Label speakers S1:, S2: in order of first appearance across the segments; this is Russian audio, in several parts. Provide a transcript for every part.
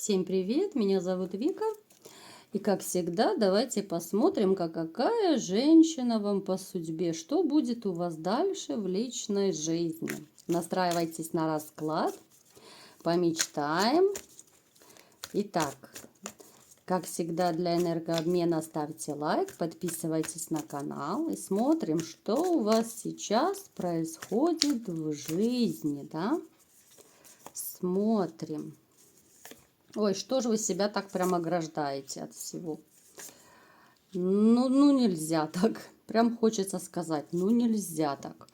S1: Всем привет, меня зовут Вика. И как всегда, давайте посмотрим, какая женщина вам по судьбе, что будет у вас дальше в личной жизни. Настраивайтесь на расклад, помечтаем. Итак, как всегда, для энергообмена ставьте лайк, подписывайтесь на канал и смотрим, что у вас сейчас происходит в жизни, да? Смотрим. Ой, что же вы себя так прям ограждаете от всего? Ну нельзя так. Прям хочется сказать, ну нельзя так.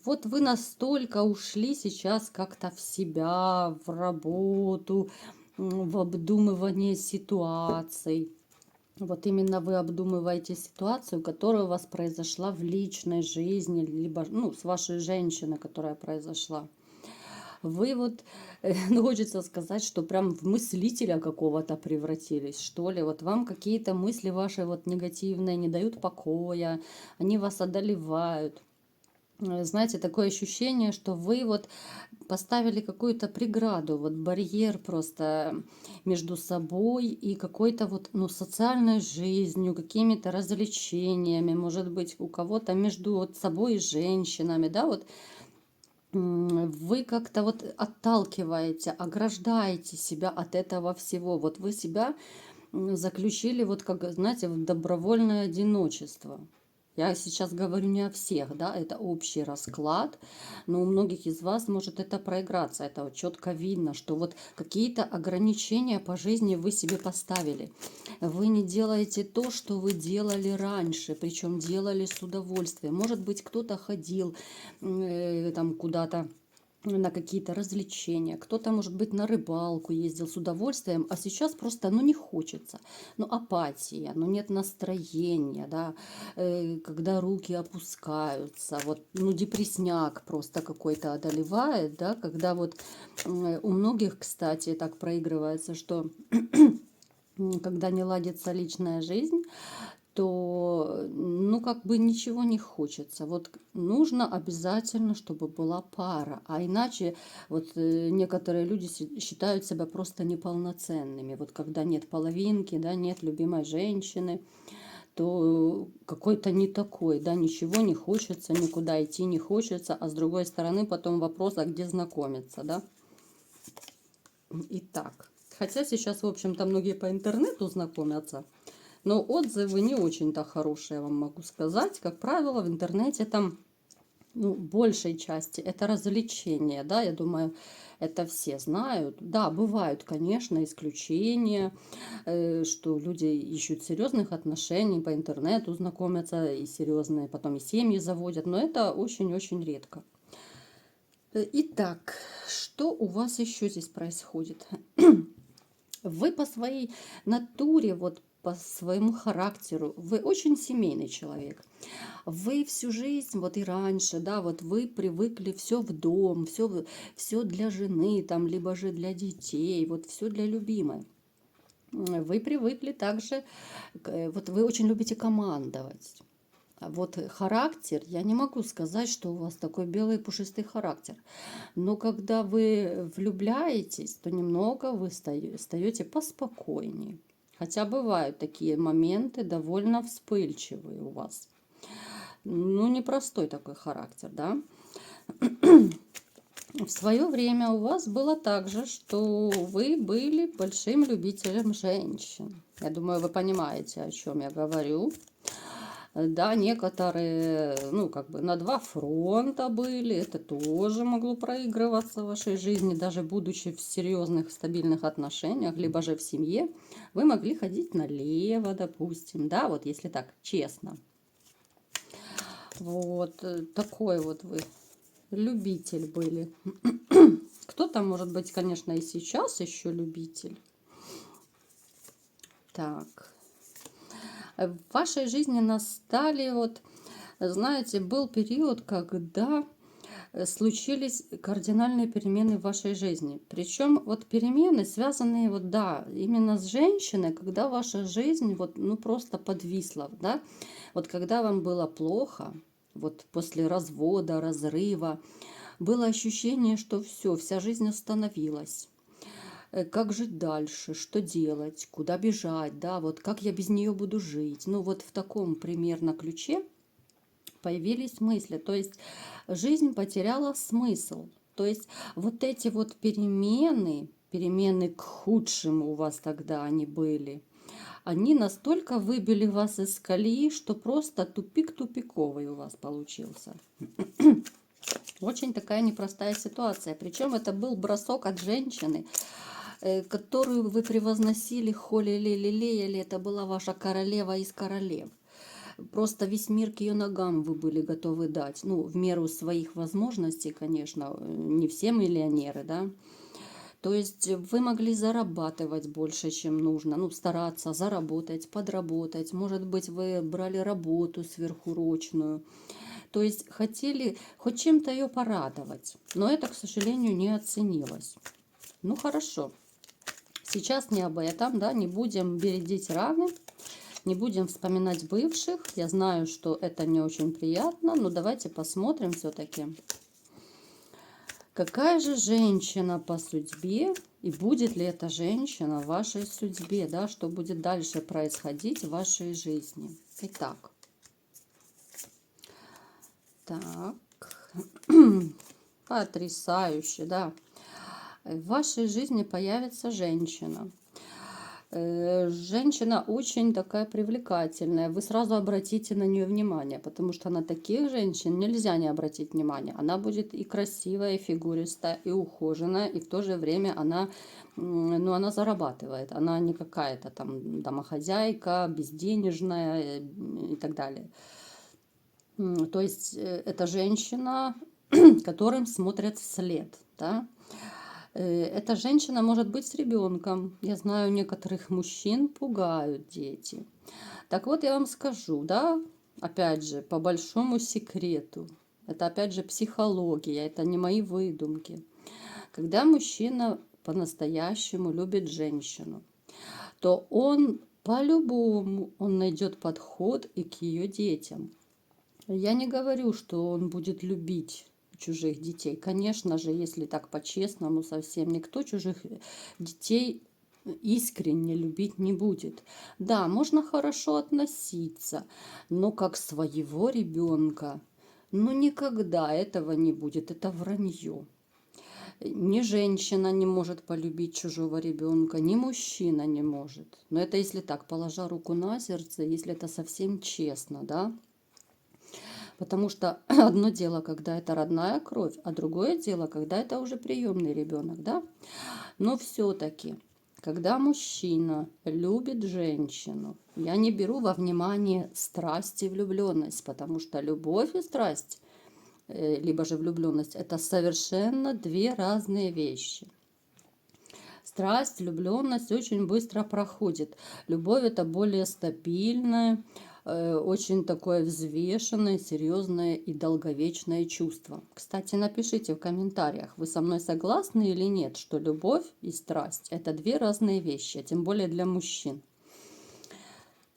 S1: Вот вы настолько ушли сейчас как-то в себя, в работу, в обдумывание ситуаций. Вот именно вы обдумываете ситуацию, которая у вас произошла в личной жизни, либо с вашей женщиной, которая произошла. Вы вот, ну, хочется сказать, что прям в мыслителя какого-то превратились, что ли. Вот вам какие-то мысли ваши вот негативные не дают покоя, они вас одолевают. Знаете, такое ощущение, что вы вот поставили какую-то преграду, вот барьер просто между собой и какой-то вот, социальной жизнью, какими-то развлечениями, может быть, у кого-то между вот собой и женщинами, да, вот вы как-то вот отталкиваете, ограждаете себя от этого всего. Вот вы себя заключили, вот как, знаете, в добровольное одиночество. Я сейчас говорю не о всех, да, это общий расклад, но у многих из вас может это проиграться. Это вот четко видно, что вот какие-то ограничения по жизни вы себе поставили. Вы не делаете то, что вы делали раньше, причем делали с удовольствием. Может быть, кто-то ходил там куда-то на какие-то развлечения, кто-то, может быть, на рыбалку ездил с удовольствием, а сейчас просто, не хочется, апатия, нет настроения, да, когда руки опускаются, вот, депресняк просто какой-то одолевает, да, когда вот у многих, кстати, так проигрывается, что когда не ладится личная жизнь, то, как бы ничего не хочется. Вот нужно обязательно, чтобы была пара, а иначе вот некоторые люди считают себя просто неполноценными. Вот когда нет половинки, да, нет любимой женщины, то какой-то не такой, да, ничего не хочется, никуда идти не хочется, а с другой стороны потом вопрос, а где знакомиться, да? Итак, хотя сейчас, в общем-то, многие по интернету знакомятся, но отзывы не очень-то хорошие, вам могу сказать. Как правило, в интернете там, большей части это развлечения, да, я думаю, это все знают. Да, бывают, конечно, исключения, что люди ищут серьезных отношений, по интернету знакомятся, и серьезные потом и семьи заводят, но это очень-очень редко. Итак, что у вас еще здесь происходит? Вы по своей натуре, вот по своему характеру, вы очень семейный человек. Вы всю жизнь, вот и раньше, да, вот вы привыкли все в дом, все для жены, там, либо же для детей, вот все для любимой. Вы привыкли также, вот вы очень любите командовать. Вот характер, я не могу сказать, что у вас такой белый пушистый характер. Но когда вы влюбляетесь, то немного вы стаете поспокойнее. Хотя бывают такие моменты довольно вспыльчивые у вас. Непростой такой характер, да? В свое время у вас было так же, что вы были большим любителем женщин. Я думаю, вы понимаете, о чем я говорю. Да, некоторые, как бы на два фронта были, это тоже могло проигрываться в вашей жизни, даже будучи в серьезных, стабильных отношениях, либо же в семье, вы могли ходить налево, допустим, да, вот если так, честно. Вот, такой вот вы любитель были. Кто-то, может быть, конечно, и сейчас еще любитель. Так. В вашей жизни настали, вот, знаете, был период, когда случились кардинальные перемены в вашей жизни. Причем вот перемены, связанные, вот, да, именно с женщиной, когда ваша жизнь вот, просто подвисла, да, вот когда вам было плохо, вот после развода, разрыва, было ощущение, что все, вся жизнь остановилась. как жить дальше, что делать, куда бежать, да, вот как я без нее буду жить. Ну вот в таком примерно ключе появились мысли. То есть жизнь потеряла смысл. То есть вот эти вот перемены к худшему у вас тогда они были, они настолько выбили вас из колеи, что просто тупик тупиковый у вас получился. Очень такая непростая ситуация. Причем это был бросок от женщины, которую вы превозносили, холили, лелеяли. Это была ваша королева из королев. Просто весь мир к ее ногам вы были готовы дать. Ну, в меру своих возможностей, конечно, не все миллионеры, да. То есть вы могли зарабатывать больше, чем нужно, ну, стараться заработать, подработать. Может быть, вы брали работу сверхурочную. То есть хотели хоть чем-то ее порадовать. Но это, к сожалению, не оценилось. Ну, хорошо. Сейчас не об этом, да, не будем бередить раны. Не будем вспоминать бывших. Я знаю, что это не очень приятно, но давайте посмотрим все-таки, какая же женщина по судьбе и будет ли эта женщина в вашей судьбе, да, что будет дальше происходить в вашей жизни. Итак, так, потрясающе, да. В вашей жизни появится женщина. Женщина очень такая привлекательная. Вы сразу обратите на нее внимание, потому что на таких женщин нельзя не обратить внимание. Она будет и красивая, и фигуристая, и ухоженная, и в то же время она, ну, она зарабатывает. Она не какая-то там домохозяйка, безденежная и так далее. То есть это женщина, которым смотрят вслед, да? Эта женщина может быть с ребенком. Я знаю, некоторых мужчин пугают дети. Так вот, я вам скажу, да, опять же, по большому секрету. Это опять же психология, это не мои выдумки. Когда мужчина по-настоящему любит женщину, то он по-любому он найдет подход и к ее детям. Я не говорю, что он будет любить чужих детей. Конечно же, если так по-честному совсем, никто чужих детей искренне любить не будет. Да, можно хорошо относиться, но как своего ребенка, ну никогда этого не будет. Это вранье. Ни женщина не может полюбить чужого ребенка, ни мужчина не может. Но это если так, положа руку на сердце, если это совсем честно, да. Потому что одно дело, когда это родная кровь, а другое дело, когда это уже приемный ребенок, да? Но все-таки, когда мужчина любит женщину, я не беру во внимание страсть и влюбленность, потому что любовь и страсть, либо же влюбленность, это совершенно две разные вещи. Страсть, влюбленность очень быстро проходит. Любовь это более стабильная, очень такое взвешенное, серьезное и долговечное чувство. Кстати, напишите в комментариях, вы со мной согласны или нет, что любовь и страсть – это две разные вещи, тем более для мужчин.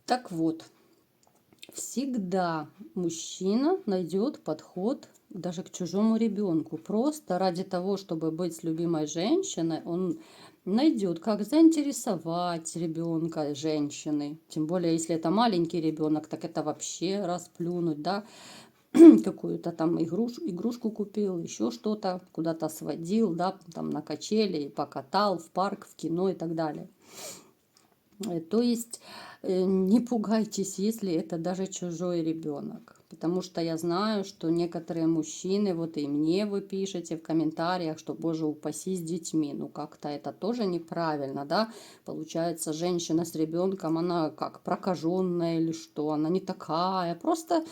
S1: Так вот, всегда мужчина найдет подход даже к чужому ребенку. Просто ради того, чтобы быть с любимой женщиной, он найдет, как заинтересовать ребенка женщины. Тем более, если это маленький ребенок, так это вообще расплюнуть, да, какую-то там игрушку купил, еще что-то, куда-то сводил, да, там на качели, покатал, в парк, в кино и так далее. То есть не пугайтесь, если это даже чужой ребенок. Потому что я знаю, что некоторые мужчины, вот и мне вы пишете в комментариях, что, боже упаси, с детьми. Ну как-то это тоже неправильно, да? Получается, женщина с ребенком, она как прокаженная или что? Она не такая. Просто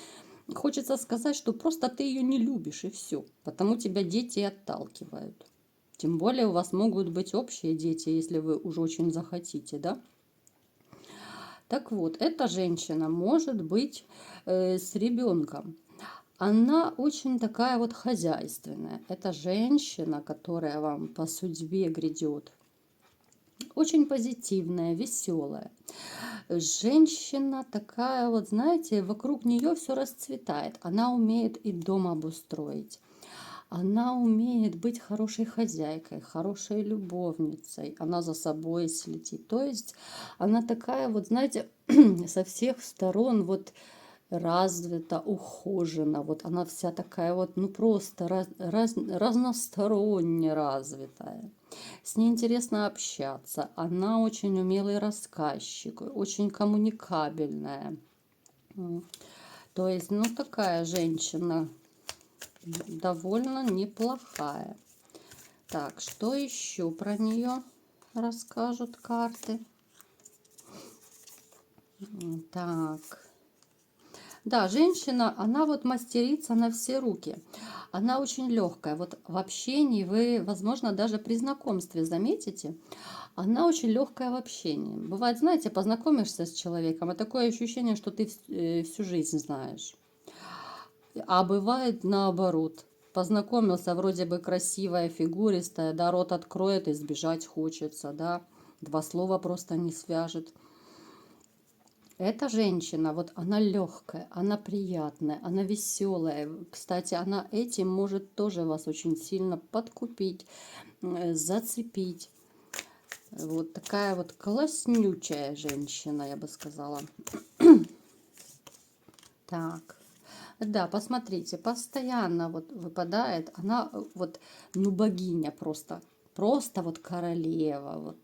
S1: хочется сказать, что просто ты ее не любишь и все. Потому тебя дети отталкивают. Тем более у вас могут быть общие дети, если вы уже очень захотите, да? Так вот, эта женщина может быть с ребенком. Она очень такая вот хозяйственная. Это женщина, которая вам по судьбе грядет. Очень позитивная, веселая. Женщина такая вот, знаете, вокруг нее все расцветает. Она умеет и дом обустроить. Она умеет быть хорошей хозяйкой, хорошей любовницей, она за собой следит. То есть она такая вот, знаете, со всех сторон вот развита, ухожена. Вот она вся такая вот, ну просто разносторонне развитая. С ней интересно общаться. Она очень умелый рассказчик, очень коммуникабельная. То есть, ну такая женщина довольно неплохая. Так, что еще про нее расскажут карты? Так. Да, женщина, она вот мастерица на все руки. Она очень легкая. Вот в общении вы, возможно, даже при знакомстве заметите, она очень легкая в общении. Бывает, знаете, познакомишься с человеком, а такое ощущение, что ты всю жизнь знаешь. А бывает наоборот. Познакомился, вроде бы красивая, фигуристая, да, рот откроет и сбежать хочется, да. Два слова просто не свяжет. Эта женщина, вот она легкая, она приятная, она веселая. Кстати, она этим может тоже вас очень сильно подкупить, зацепить. Вот такая вот класснючая женщина, я бы сказала. Так. Да, посмотрите, постоянно вот выпадает, она вот, ну, богиня просто, просто вот королева, вот.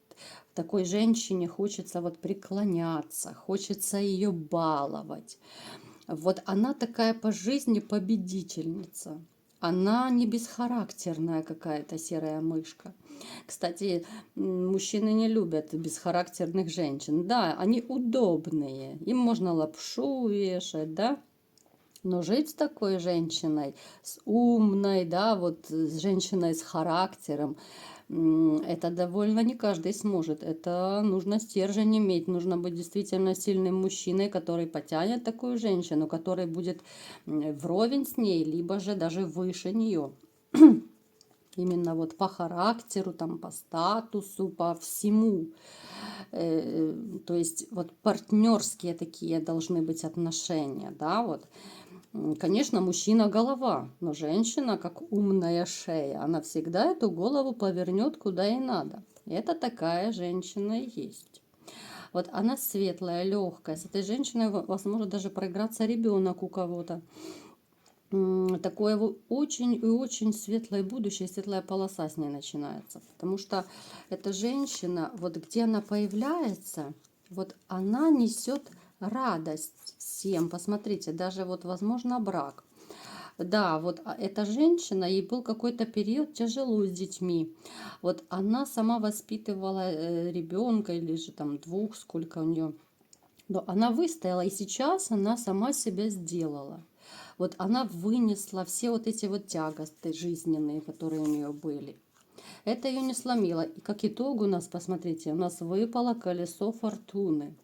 S1: Такой женщине хочется вот преклоняться, хочется ее баловать. Вот она такая по жизни победительница. Она не бесхарактерная какая-то серая мышка. Кстати, мужчины не любят бесхарактерных женщин. Да, они удобные. Им можно лапшу вешать, да? Но жить с такой женщиной, с умной, да, вот с женщиной с характером, это довольно не каждый сможет. Это нужно стержень иметь, нужно быть действительно сильным мужчиной, который потянет такую женщину, который будет вровень с ней, либо же даже выше нее. Именно вот по характеру, там, по статусу, по всему. То есть вот партнерские такие должны быть отношения, да, вот. Конечно, мужчина голова, но женщина, как умная шея, она всегда эту голову повернет куда и надо. Это такая женщина и есть. Вот она светлая, легкая. С этой женщиной возможно даже проиграться ребенок у кого-то. Такое очень и очень светлое будущее, светлая полоса с ней начинается. Потому что эта женщина, вот где она появляется, вот она несет радость всем. Посмотрите, даже вот возможно брак. Да, вот эта женщина, ей был какой-то период тяжело с детьми. Вот она сама воспитывала ребенка или же там двух, сколько у нее. Но она выстояла, и сейчас она сама себя сделала. Вот она вынесла все вот эти вот тягости жизненные, которые у нее были. Это ее не сломило. И как итог у нас, посмотрите, у нас выпало колесо фортуны.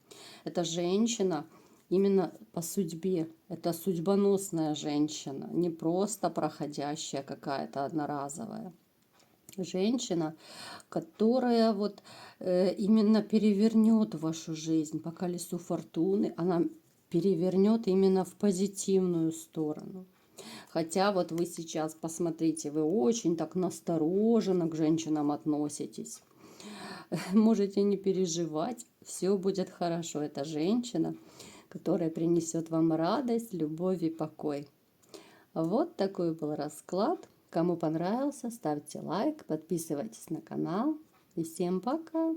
S1: Это женщина именно по судьбе. Это судьбоносная женщина, не просто проходящая какая-то одноразовая. Женщина, которая вот именно перевернет вашу жизнь по колесу фортуны. Она перевернет именно в позитивную сторону. Хотя вот вы сейчас, посмотрите, вы очень так настороженно к женщинам относитесь. Можете не переживать, все будет хорошо. Это женщина, которая принесет вам радость, любовь и покой. Вот такой был расклад. Кому понравился, ставьте лайк, подписывайтесь на канал. И всем пока!